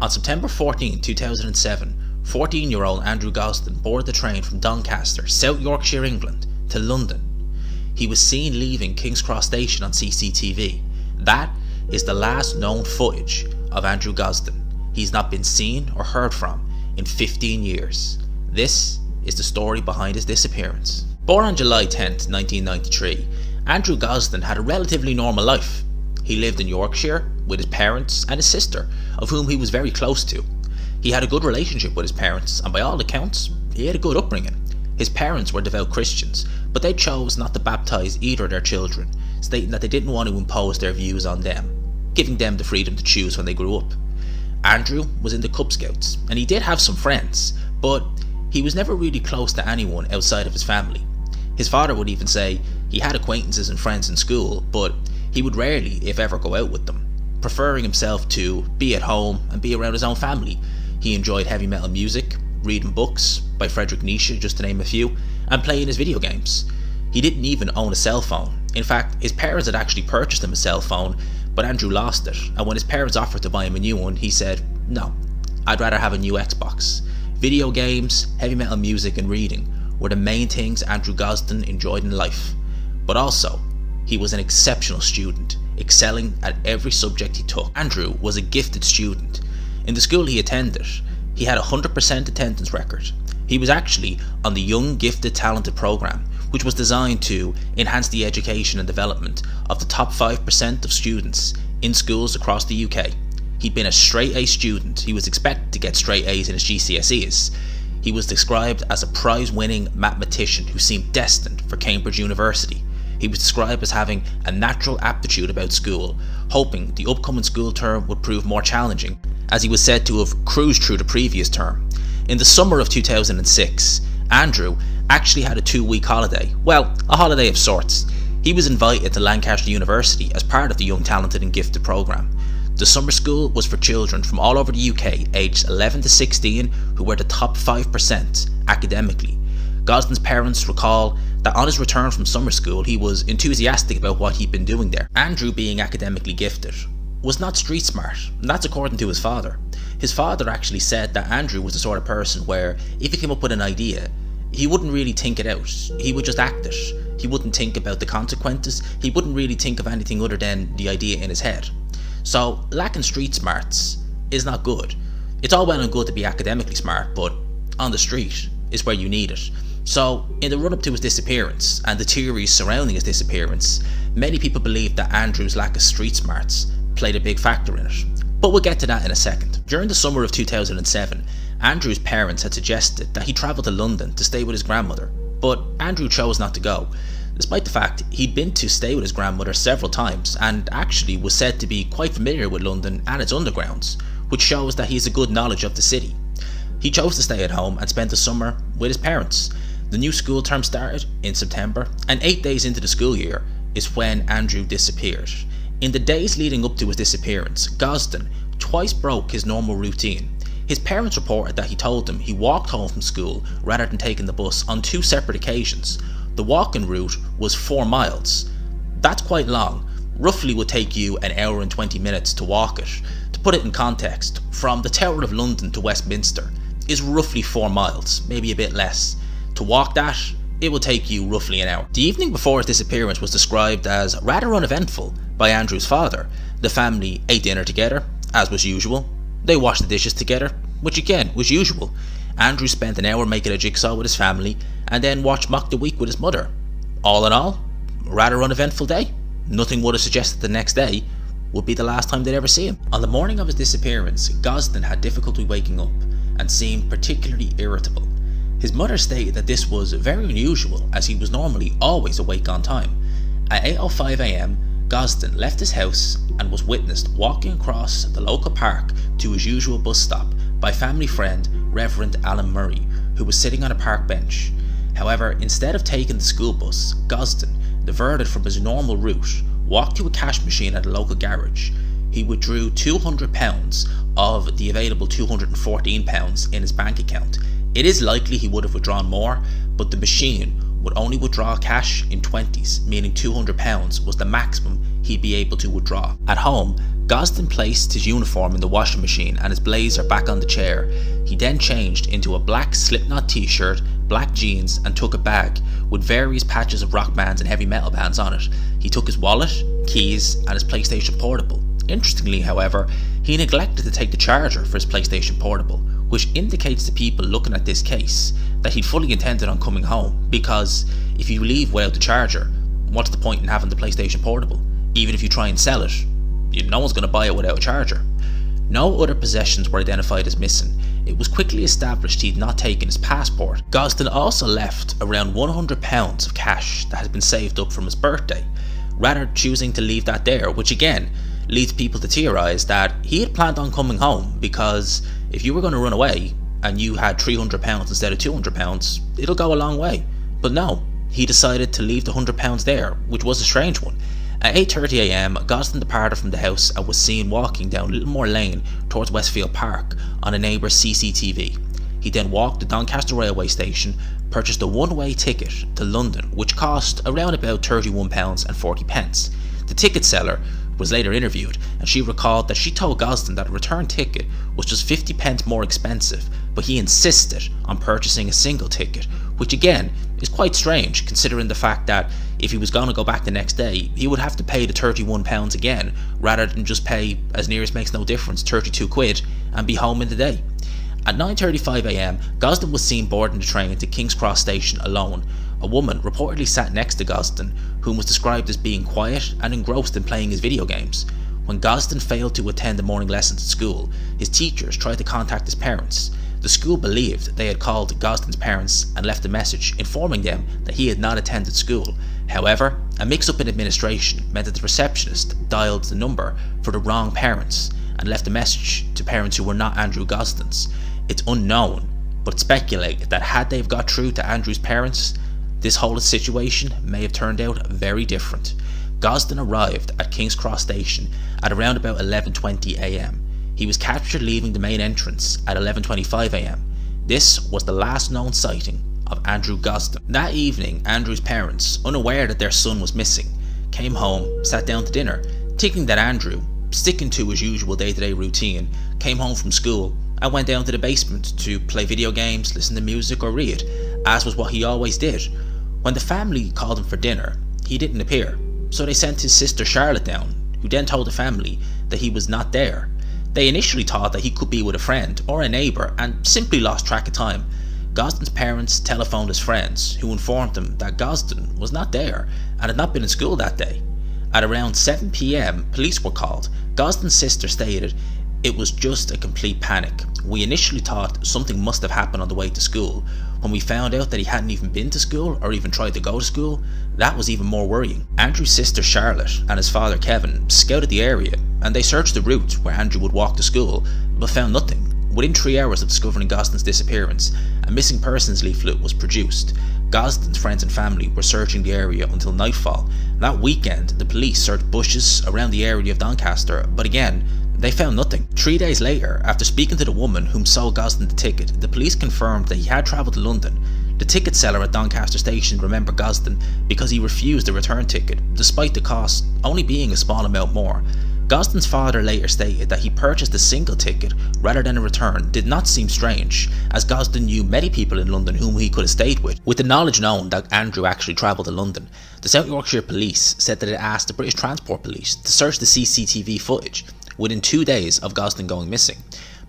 On September 14, 2007, 14-year-old Andrew Gosden boarded the train from Doncaster, South Yorkshire, England, to London. He was seen leaving King's Cross Station on CCTV. That is the last known footage of Andrew Gosden. He's not been seen or heard from in 15 years. This is the story behind his disappearance. Born on July 10, 1993, Andrew Gosden had a relatively normal life. He lived in Yorkshire with his parents and his sister, of whom he was very close to. He had a good relationship with his parents, and by all accounts, he had a good upbringing. His parents were devout Christians, but they chose not to baptise either of their children, stating that they didn't want to impose their views on them, giving them the freedom to choose when they grew up. Andrew was in the Cub Scouts, and he did have some friends, but he was never really close to anyone outside of his family. His father would even say he had acquaintances and friends in school, but he would rarely, if ever, go out with them, preferring himself to be at home and be around his own family. He enjoyed heavy metal music, reading books by Friedrich Nietzsche, just to name a few, and playing his video games. He didn't even own a cell phone. In fact, his parents had actually purchased him a cell phone, but Andrew lost it, and when his parents offered to buy him a new one, he said, "No, I'd rather have a new Xbox." Video games, heavy metal music and reading were the main things Andrew Gosden enjoyed in life. But also, he was an exceptional student, excelling at every subject he took. Andrew was a gifted student. In the school he attended, he had a 100% attendance record. He was actually on the Young Gifted Talented program, which was designed to enhance the education and development of the top 5% of students in schools across the UK. He'd been a straight A student. He was expected to get straight A's in his GCSEs. He was described as a prize-winning mathematician who seemed destined for Cambridge University. He was described as having a natural aptitude about school, hoping the upcoming school term would prove more challenging, as he was said to have cruised through the previous term. In the summer of 2006, Andrew actually had a 2-week holiday. Well, a holiday of sorts. He was invited to Lancaster University as part of the Young Talented and Gifted programme. The summer school was for children from all over the UK aged 11 to 16 who were the top 5% academically. Gosden's parents recall that on his return from summer school he was enthusiastic about what he'd been doing there. Andrew, being academically gifted, was not street smart, and that's according to his father. His father actually said that Andrew was the sort of person where if he came up with an idea, he wouldn't really think it out, he would just act it. He wouldn't think about the consequences, he wouldn't really think of anything other than the idea in his head. So lacking street smarts is not good. It's all well and good to be academically smart, but on the street is where you need it. So in the run up to his disappearance and the theories surrounding his disappearance, many people believe that Andrew's lack of street smarts played a big factor in it. But we'll get to that in a second. During the summer of 2007, Andrew's parents had suggested that he travel to London to stay with his grandmother, but Andrew chose not to go, despite the fact he'd been to stay with his grandmother several times and actually was said to be quite familiar with London and its undergrounds, which shows that he has a good knowledge of the city. He chose to stay at home and spend the summer with his parents. The new school term started in September, and 8 days into the school year is when Andrew disappeared. In the days leading up to his disappearance, Gosden twice broke his normal routine. His parents reported that he told them he walked home from school rather than taking the bus on 2 separate occasions. The walking route was 4 miles. That's quite long. Roughly would take you an hour and 20 minutes to walk it. To put it in context, from the Tower of London to Westminster is roughly 4 miles, maybe a bit less. To walk that, it will take you roughly an hour. The evening before his disappearance was described as rather uneventful by Andrew's father. The family ate dinner together, as was usual. They washed the dishes together, which again was usual. Andrew spent an hour making a jigsaw with his family and then watched Mock the Week with his mother. All in all, rather uneventful day. Nothing would have suggested the next day would be the last time they'd ever see him. On the morning of his disappearance, Gosden had difficulty waking up and seemed particularly irritable. His mother stated that this was very unusual as he was normally always awake on time. At 8:05 AM, Gosden left his house and was witnessed walking across the local park to his usual bus stop by family friend Reverend Alan Murray, who was sitting on a park bench. However, instead of taking the school bus, Gosden diverted from his normal route, walked to a cash machine at a local garage. He withdrew £200 of the available £214 in his bank account. It is likely he would have withdrawn more, but the machine would only withdraw cash in 20s, meaning £200 was the maximum he'd be able to withdraw. At home, Gosden placed his uniform in the washing machine and his blazer back on the chair. He then changed into a black Slipknot t-shirt, black jeans and took a bag with various patches of rock bands and heavy metal bands on it. He took his wallet, keys and his PlayStation Portable. Interestingly, however, he neglected to take the charger for his PlayStation Portable, which indicates to people looking at this case that he'd fully intended on coming home, because if you leave without the charger, what's the point in having the PlayStation Portable? Even if you try and sell it, no one's going to buy it without a charger. No other possessions were identified as missing. It was quickly established he'd not taken his passport. Gosden also left around £100 of cash that had been saved up from his birthday, rather choosing to leave that there, which again leads people to theorise that he had planned on coming home, because if you were going to run away and you had £300 instead of £200, it'll go a long way. But no, he decided to leave the £100 there, which was a strange one. At 8:30 AM, Gosden departed from the house and was seen walking down Littlemore Lane towards Westfield Park on a neighbour's CCTV. He then walked to Doncaster railway station, purchased a one-way ticket to London, which cost around about £31.40. The ticket seller was later interviewed, and she recalled that she told Gosden that a return ticket was just 50p more expensive, but he insisted on purchasing a single ticket, which again is quite strange considering the fact that if he was going to go back the next day, he would have to pay the £31 again, rather than just pay, as nearest makes no difference, 32 quid and be home in the day. At 9:35 AM, Gosden was seen boarding the train to King's Cross Station alone. A woman reportedly sat next to Gosden, whom was described as being quiet and engrossed in playing his video games. When Gosden failed to attend the morning lessons at school, his teachers tried to contact his parents. The school believed they had called Gosden's parents and left a message informing them that he had not attended school. However, a mix-up in administration meant that the receptionist dialed the number for the wrong parents and left a message to parents who were not Andrew Gosden's. It's unknown, but it's speculated that had they got through to Andrew's parents, this whole situation may have turned out very different. Gosden arrived at King's Cross Station at around about 11:20 AM. He was captured leaving the main entrance at 11:25 AM. This was the last known sighting of Andrew Gosden. That evening, Andrew's parents, unaware that their son was missing, came home, sat down to dinner, thinking that Andrew, sticking to his usual day-to-day routine, came home from school and went down to the basement to play video games, listen to music or read, as was what he always did. When the family called him for dinner, he didn't appear, so they sent his sister Charlotte down, who then told the family that he was not there. They initially thought that he could be with a friend or a neighbour and simply lost track of time. Gosden's parents telephoned his friends, who informed them that Gosden was not there and had not been in school that day. At around 7 PM, police were called. Gosden's sister stated, "It was just a complete panic. We initially thought something must have happened on the way to school. When we found out that he hadn't even been to school or even tried to go to school, that was even more worrying." Andrew's sister Charlotte and his father Kevin scouted the area and they searched the route where Andrew would walk to school, but found nothing. Within 3 hours of discovering Gosden's disappearance, a missing persons leaflet was produced. Gosden's friends and family were searching the area until nightfall. That weekend, the police searched bushes around the area of Doncaster, but again, they found nothing. 3 days later, after speaking to the woman whom sold Gosden the ticket, the police confirmed that he had travelled to London. The ticket seller at Doncaster Station remembered Gosden because he refused a return ticket, despite the cost only being a small amount more. Gosden's father later stated that he purchased a single ticket rather than a return did not seem strange, as Gosden knew many people in London whom he could have stayed with. With the knowledge known that Andrew actually travelled to London, the South Yorkshire Police said that it asked the British Transport Police to search the CCTV footage within 2 days of Gosden going missing,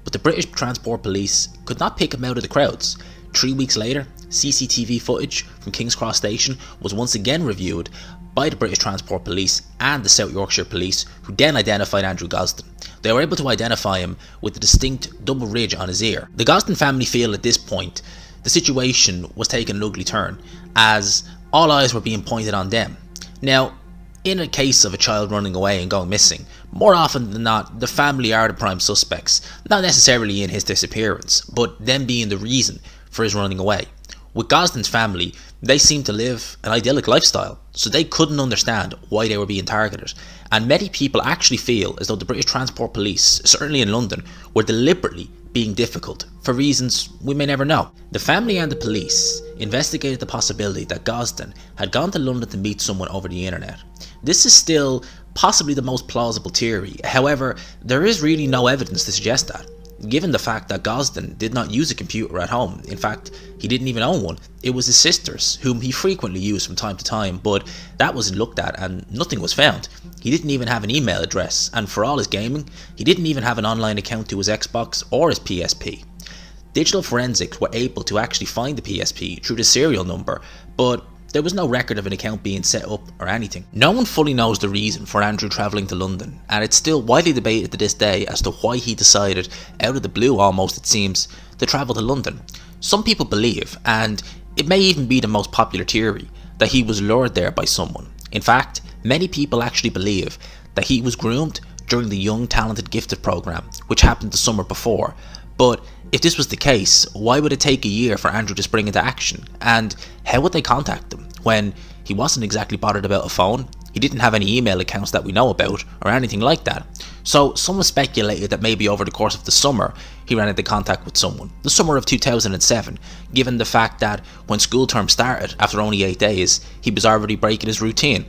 but the British Transport Police could not pick him out of the crowds. 3 weeks later, CCTV footage from King's Cross Station was once again reviewed by the British Transport Police and the South Yorkshire Police, who then identified Andrew Gosden. They were able to identify him with a distinct double ridge on his ear. The Gosden family feel at this point the situation was taking an ugly turn, as all eyes were being pointed on them. Now, in a case of a child running away and going missing, more often than not, the family are the prime suspects, not necessarily in his disappearance, but them being the reason for his running away. With Gosden's family, they seemed to live an idyllic lifestyle, so they couldn't understand why they were being targeted. And many people actually feel as though the British Transport Police, certainly in London, were deliberately being difficult, for reasons we may never know. The family and the police investigated the possibility that Gosden had gone to London to meet someone over the internet. This is still possibly the most plausible theory, however, there is really no evidence to suggest that. Given the fact that Gosden did not use a computer at home, in fact, he didn't even own one, it was his sister's, whom he frequently used from time to time, but that wasn't looked at and nothing was found. He didn't even have an email address, and for all his gaming, he didn't even have an online account to his Xbox or his PSP. Digital forensics were able to actually find the PSP through the serial number, but there was no record of an account being set up or anything. No one fully knows the reason for Andrew travelling to London, and it's still widely debated to this day as to why he decided, out of the blue almost it seems, to travel to London. Some people believe, and it may even be the most popular theory, that he was lured there by someone. In fact, many people actually believe that he was groomed during the Young Talented Gifted programme, which happened the summer before. But if this was the case, why would it take a year for Andrew to spring into action? And how would they contact him when he wasn't exactly bothered about a phone? He didn't have any email accounts that we know about or anything like that. So some have speculated that maybe over the course of the summer he ran into contact with someone. The summer of 2007, given the fact that when school term started, after only 8 days, he was already breaking his routine.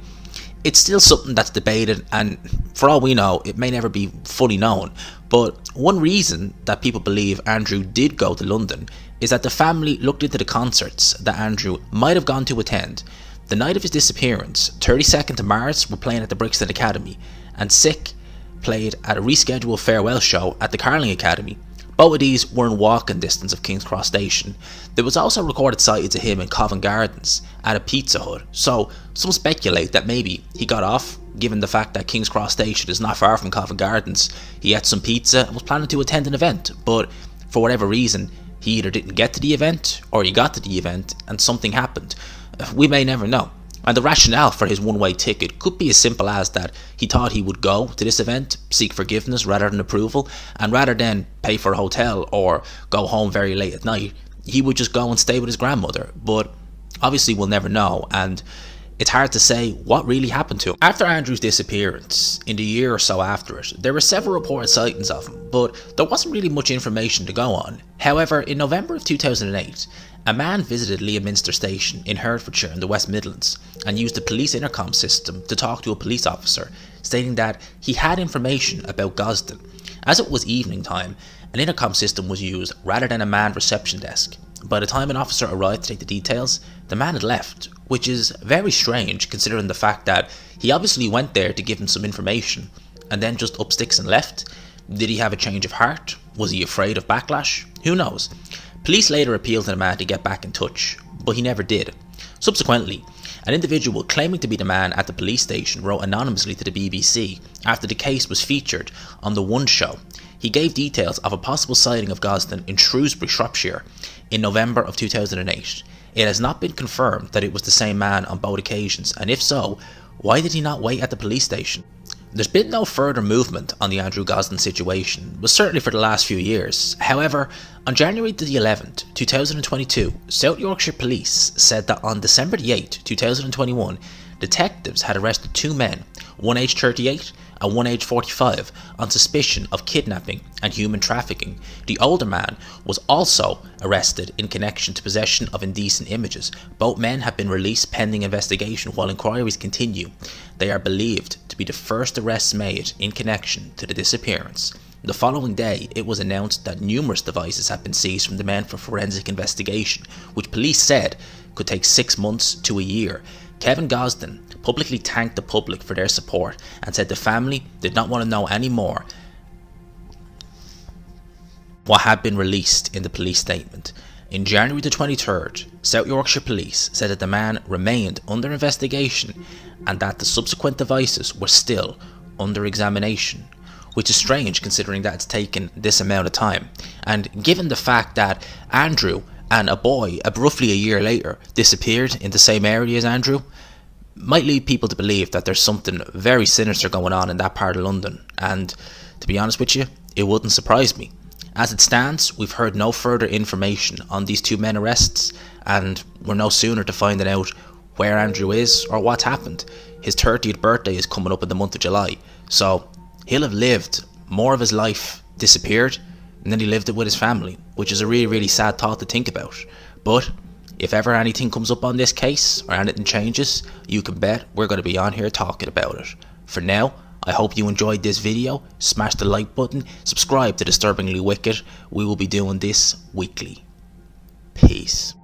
It's still something that's debated, and for all we know, it may never be fully known. But one reason that people believe Andrew did go to London is that the family looked into the concerts that Andrew might have gone to attend. The night of his disappearance, 32nd of March, were playing at the Brixton Academy, and Sick played at a rescheduled farewell show at the Carling Academy. Both of these were in walking distance of King's Cross Station. There was also recorded sightings of him in Covent Gardens at a Pizza Hut, so some speculate that maybe he got off, given the fact that King's Cross Station is not far from Covent Gardens. He ate some pizza and was planning to attend an event, but for whatever reason, he either didn't get to the event or he got to the event and something happened. We may never know. And the rationale for his one-way ticket could be as simple as that he thought he would go to this event, seek forgiveness rather than approval, and rather than pay for a hotel or go home very late at night, he would just go and stay with his grandmother. But obviously we'll never know, and it's hard to say what really happened to him. After Andrew's disappearance, in the year or so after it, there were several reported sightings of him, but there wasn't really much information to go on. However, in November of 2008, a man visited Leominster Station in Hertfordshire in the West Midlands and used the police intercom system to talk to a police officer, stating that he had information about Gosden. As it was evening time, an intercom system was used rather than a manned reception desk. By the time an officer arrived to take the details, the man had left, which is very strange considering the fact that he obviously went there to give him some information and then just up sticks and left. Did he have a change of heart? Was he afraid of backlash? Who knows? Police later appealed to the man to get back in touch, but he never did. Subsequently, an individual claiming to be the man at the police station wrote anonymously to the BBC after the case was featured on The One Show. He gave details of a possible sighting of Gosden in Shrewsbury, Shropshire, in November of 2008. It has not been confirmed that it was the same man on both occasions, and if so, why did he not wait at the police station? There's been no further movement on the Andrew Gosden situation, but certainly for the last few years. However, on January the 11th, 2022, South Yorkshire Police said that on December the 8th, 2021, detectives had arrested two men, one aged 38 and one aged 45, on suspicion of kidnapping and human trafficking. The older man was also arrested in connection to possession of indecent images. Both men have been released pending investigation while inquiries continue. They are believed to be the first arrests made in connection to the disappearance. The following day, it was announced that numerous devices had been seized from the men for forensic investigation, which police said could take 6 months to a year. Kevin Gosden publicly thanked the public for their support and said the family did not want to know any more what had been released in the police statement. In January the 23rd, South Yorkshire Police said that the man remained under investigation and that the subsequent devices were still under examination, which is strange considering that it's taken this amount of time. And given the fact that Andrew and a boy, roughly a year later, disappeared in the same area as Andrew, might lead people to believe that there's something very sinister going on in that part of London. And to be honest with you, it wouldn't surprise me. As it stands, we've heard no further information on these two men arrests, and we're no sooner to finding out where Andrew is or what's happened. His 30th birthday is coming up in the month of July, so he'll have lived more of his life disappeared, and then he lived it with his family, which is a really, really sad thought to think about. But If ever anything comes up on this case or anything changes, you can bet we're going to be on here talking about it. For now, I hope you enjoyed this video. Smash the like button, subscribe to Disturbingly Wicked. We will be doing this weekly. Peace.